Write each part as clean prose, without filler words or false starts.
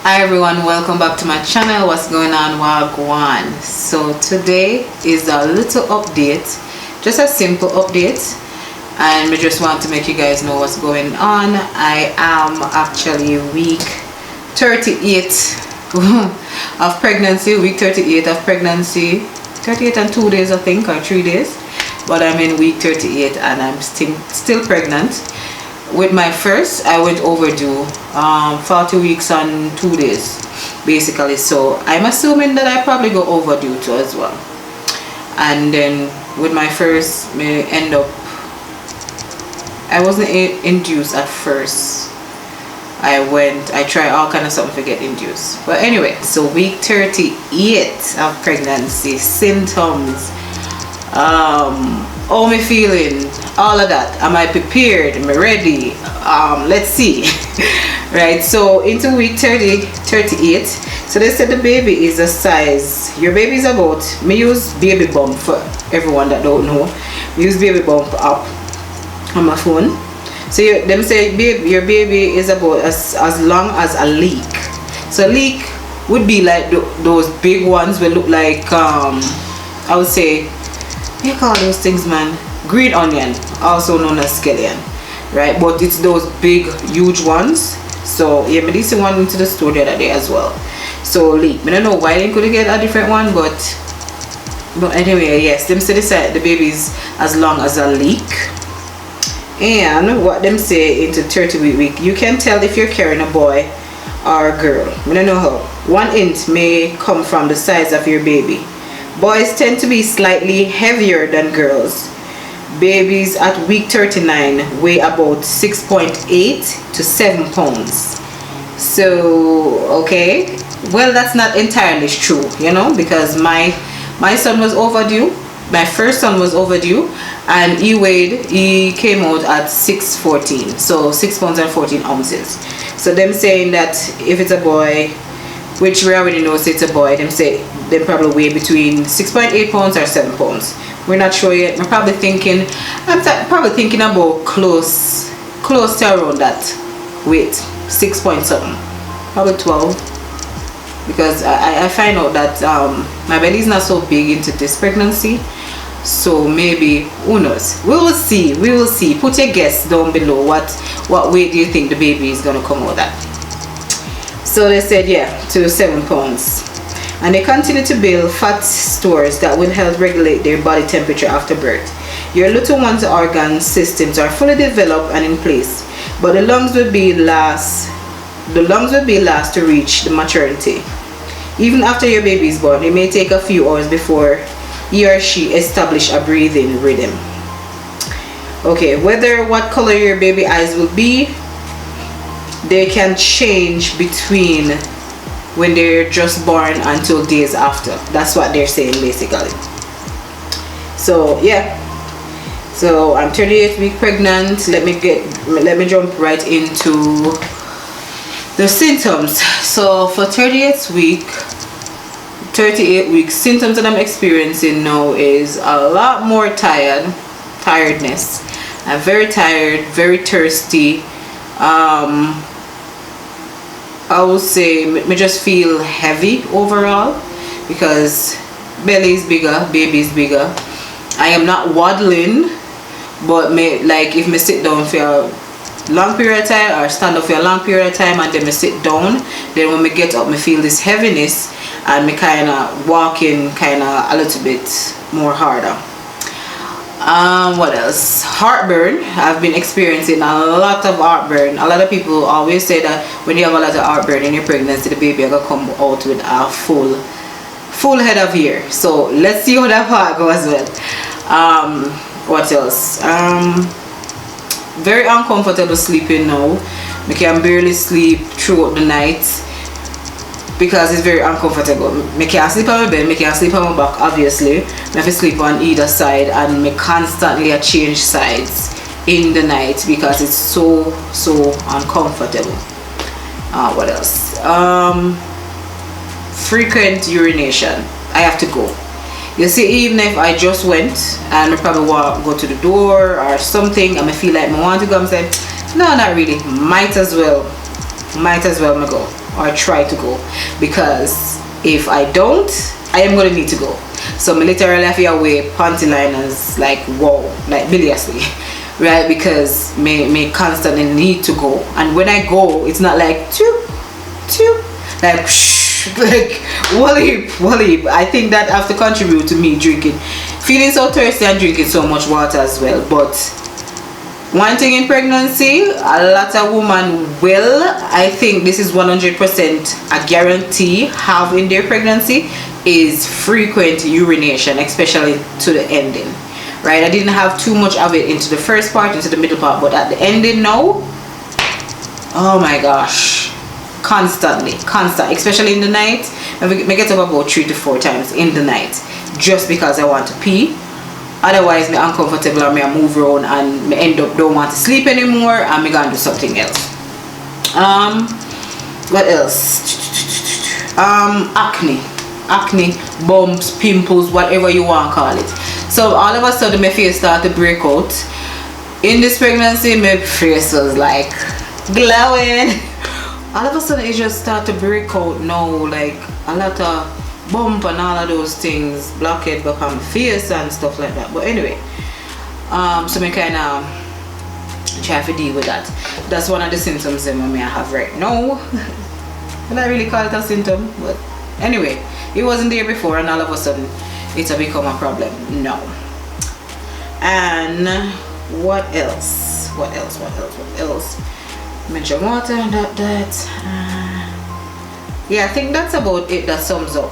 Hi everyone, welcome back to my channel. What's going on? Wagwan. So today is a little update, just a simple update, and we just want to make you guys know what's going on. I am actually week 38 of pregnancy, week 38 of pregnancy, 38 and 2 days I think, or 3 days, but I'm in week 38 and I'm still pregnant. With my first, I went overdue 40 weeks and 2 days basically, so I'm assuming that I probably go overdue too as well. And then with my first, may end up, I wasn't induced at first. I tried all kind of something to get induced, but anyway, so week 38 of pregnancy, symptoms, how me feeling, all of that. Am I prepared? Am I ready? Let's see. Right, so into week 38, so they said the baby is a size, your baby is about, me use baby bump for everyone that don't know, me use baby bump up on my phone. So them say your baby is about as long as a leek. So leek would be like those big ones will look like I would say, what do you call those things, man? Green onion, also known as scallion, right? But it's those big huge ones. So yeah, me this one into the store the other day as well. So leek, I don't know why they could get a different one, but anyway, yes, them say the baby is as long as a leek. And what them say into 38 week, you can tell if you're carrying a boy or a girl. I don't know how. 1 inch may come from the size of your baby. Boys tend to be slightly heavier than girls. Babies at week 39 weigh about 6.8 to 7 pounds. So okay, well, that's not entirely true, you know, because my son was overdue. My first son was overdue, and he came out at 6'14", so 6 pounds and 14 ounces. So them saying that if it's a boy, which we already know it's a boy, them say they probably weigh between 6.8 pounds or 7 pounds. We're not sure yet. I'm probably thinking about close to around that weight, 6 point something, probably 12, because I find out that my belly is not so big into this pregnancy. So maybe, who knows, we will see. Put your guess down below, what weight do you think the baby is gonna come out at. So they said yeah, to 7 pounds. And they continue to build fat stores that will help regulate their body temperature after birth. Your little one's organ systems are fully developed and in place, but the lungs will be last to reach the maturity. Even after your baby is born, it may take a few hours before he or she establish a breathing rhythm. Okay, what color your baby eyes will be, they can change between when they're just born until days after. That's what they're saying basically. So yeah, so I'm 38 weeks pregnant. Let me jump right into the symptoms. So for 38 weeks, symptoms that I'm experiencing now is a lot more tiredness. I'm very tired, very thirsty. I would say me just feel heavy overall because belly is bigger, baby is bigger. I am not waddling, but if me sit down for a long period of time or stand up for a long period of time and then me sit down, then when me get up me feel this heaviness and me kind of walking a little bit more harder. What else? Heartburn. I've been experiencing a lot of heartburn. A lot of people always say that when you have a lot of heartburn in your pregnancy, the baby will come out with a full head of hair. So let's see how that part goes with. What else? Very uncomfortable sleeping now. I can barely sleep throughout the night because it's very uncomfortable. I can't sleep on my bed, I can't sleep on my back, obviously. I have to sleep on either side, and I constantly change sides in the night because it's so uncomfortable. What else? Frequent urination. I have to go. You see, even if I just went and I probably go to the door or something and I feel like I want to go, I'm saying, no, not really. Might as well me go. or try to go, because if I don't, I am gonna need to go. So me literally have to wear panty liners like wow, like biliously, right? Because me constantly need to go, and when I go, it's not like choo choo, like like wally. I think that have to contribute to me drinking, feeling so thirsty and drinking so much water as well. But one thing in pregnancy, a lot of women will, I think this is 100% a guarantee, have in their pregnancy, is frequent urination, especially to the ending, right? I didn't have too much of it into the first part, into the middle part, but at the ending now, oh my gosh, constant, especially in the night. I get up about 3 to 4 times in the night, just because I want to pee. Otherwise, me uncomfortable and me I move around and me end up don't want to sleep anymore and me gonna do something else. What else? Acne, bumps, pimples, whatever you want to call it. So all of a sudden my face started to break out. In this pregnancy, my face was like glowing. All of a sudden it just started to break out now, like a lot of bump and all of those things, blockhead back on my face and stuff like that. But anyway, so me kind of try to deal with that. That's one of the symptoms that I have right now. Will I really call it a symptom? But anyway, it wasn't there before, and all of a sudden it's become a problem now. And what else? Mention water and yeah, I think that's about it. That sums up.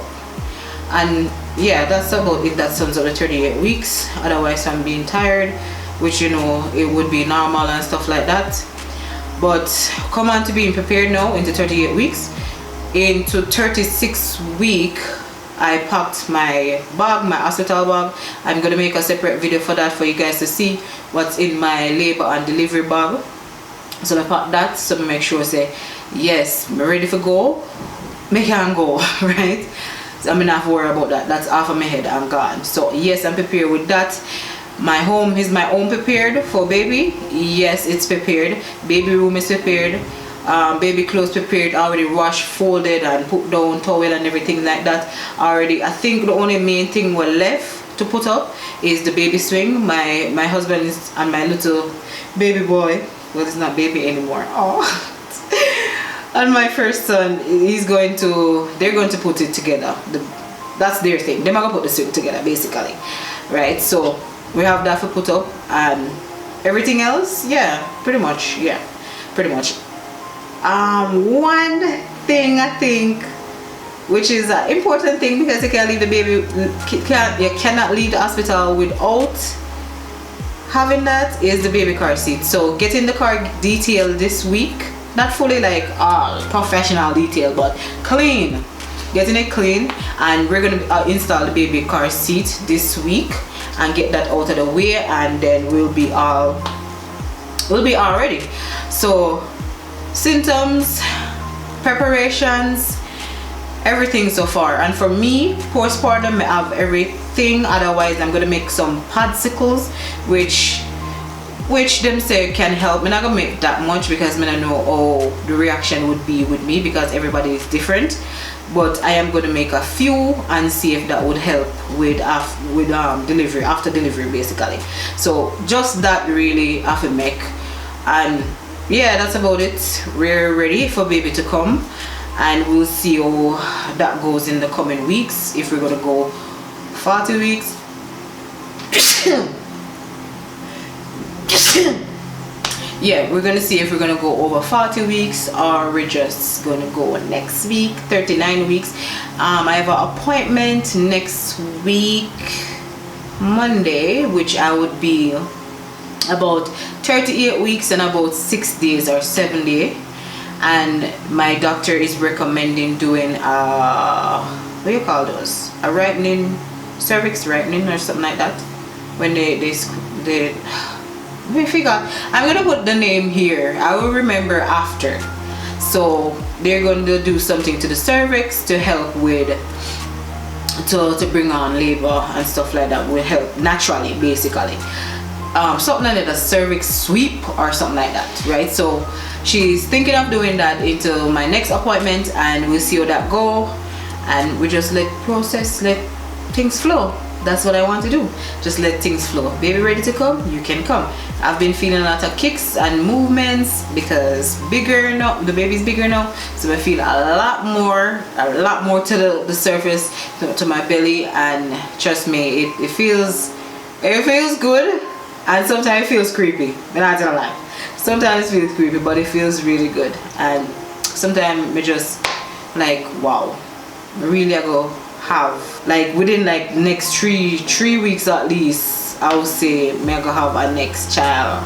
And yeah, that's about it. That sums up the 38 weeks. Otherwise I'm being tired, which you know it would be normal and stuff like that. But come on to being prepared now into 38 weeks. Into 36 week, I packed my bag, my hospital bag. I'm gonna make a separate video for that for you guys to see what's in my labor and delivery bag. So I packed that, so I make sure say yes, I'm ready to go. Me can go, right? So I'm not worried about that. That's off of my head and gone. So yes, I'm prepared with that. My home is my own prepared for baby. Yes, it's prepared. Baby room is prepared. Baby clothes prepared, already washed, folded and put down, towel and everything like that already. I think the only main thing we're left to put up is the baby swing. My husband is, and my little baby boy, well, it's not baby anymore, oh. And my first son, they're going to put it together. That's their thing. They're going to put the swing together basically, right? So we have that to put up, and everything else, yeah, pretty much. One thing I think, which is an important thing, because you can't leave the baby, you cannot leave the hospital without having that, is the baby car seat. So getting the car detailed this week, not fully like all professional detail, but clean, getting it clean, and we're gonna install the baby car seat this week and get that out of the way, and then we'll be all ready. So symptoms, preparations, everything so far. And for me, postpartum, I have everything. Otherwise I'm gonna make some popsicles, which them say can help. I'm not gonna make that much because I don't know how the reaction would be with me, because everybody is different. But I am gonna make a few and see if that would help with delivery, after delivery basically. So just that really have to make. And yeah, that's about it. We're ready for baby to come, and we'll see how that goes in the coming weeks. If we're gonna go 40 weeks yeah, we're gonna see if we're gonna go over 40 weeks or we're just gonna go next week, 39 weeks. I have an appointment next week Monday, which I would be about 38 weeks and about 6 days or 7 days, and my doctor is recommending doing what do you call those, a ripening, cervix ripening or something like that, when they I figure I'm gonna put the name here, I will remember after. So they're going to do something to the cervix to help with to bring on labor and stuff like that, will help naturally basically. Something like a cervix sweep or something like that, right? So she's thinking of doing that into my next appointment, and we'll see how that go, and we just let things flow. That's what I want to do. Just let things flow. Baby ready to come? You can come. I've been feeling a lot of kicks and movements because bigger now, the baby's bigger now, so I feel a lot more to the surface, to my belly, and trust me, it feels good, and sometimes it feels creepy. I'm not gonna lie. Sometimes it feels creepy, but it feels really good, and sometimes we just like, wow, really I go have like within like next three weeks at least, I would say me gonna have a next child.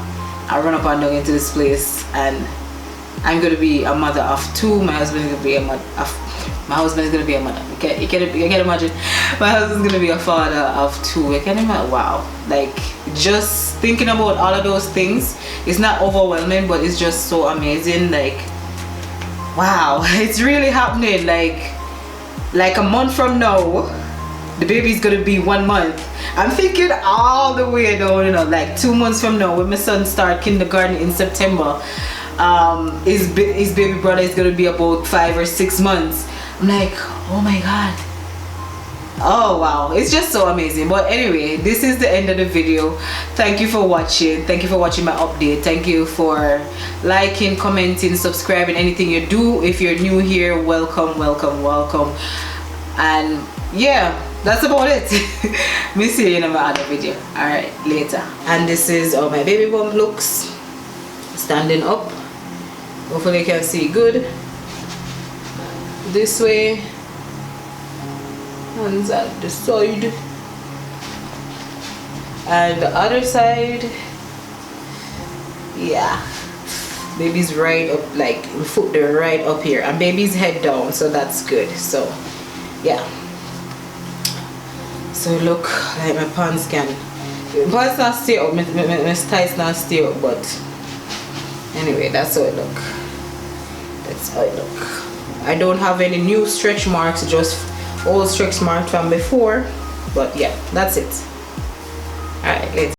I run up and down into this place, and I'm gonna be a mother of two. My husband is gonna be a mother. My husband is gonna be a mother. You can imagine. My husband's gonna be a father of two. I can imagine. Wow, like just thinking about all of those things, it's not overwhelming, but it's just so amazing. Like, wow, it's really happening. Like a month from now, the baby's gonna be 1 month. I'm thinking all the way down, you know, like 2 months from now, when my son start kindergarten in September, his baby brother is gonna be about 5 or 6 months. I'm like, oh my god, oh wow, it's just so amazing. But anyway, this is the end of the video. Thank you for watching. Thank you for watching my update. Thank you for liking, commenting, subscribing, anything you do. If you're new here, welcome. And yeah, that's about it. Me see you in my other video. All right, later. And this is how my baby bump looks standing up. Hopefully you can see good. This way, hands at the side, and the other side. Yeah, baby's right up, like foot, they're right up here, and baby's head down, so that's good. So yeah, so look like my pants can, pants not stay up, my thighs not stay up, but anyway, that's how it look. That's how it look. I don't have any new stretch marks, just old stretch marks from before, but yeah, that's it. All right, later.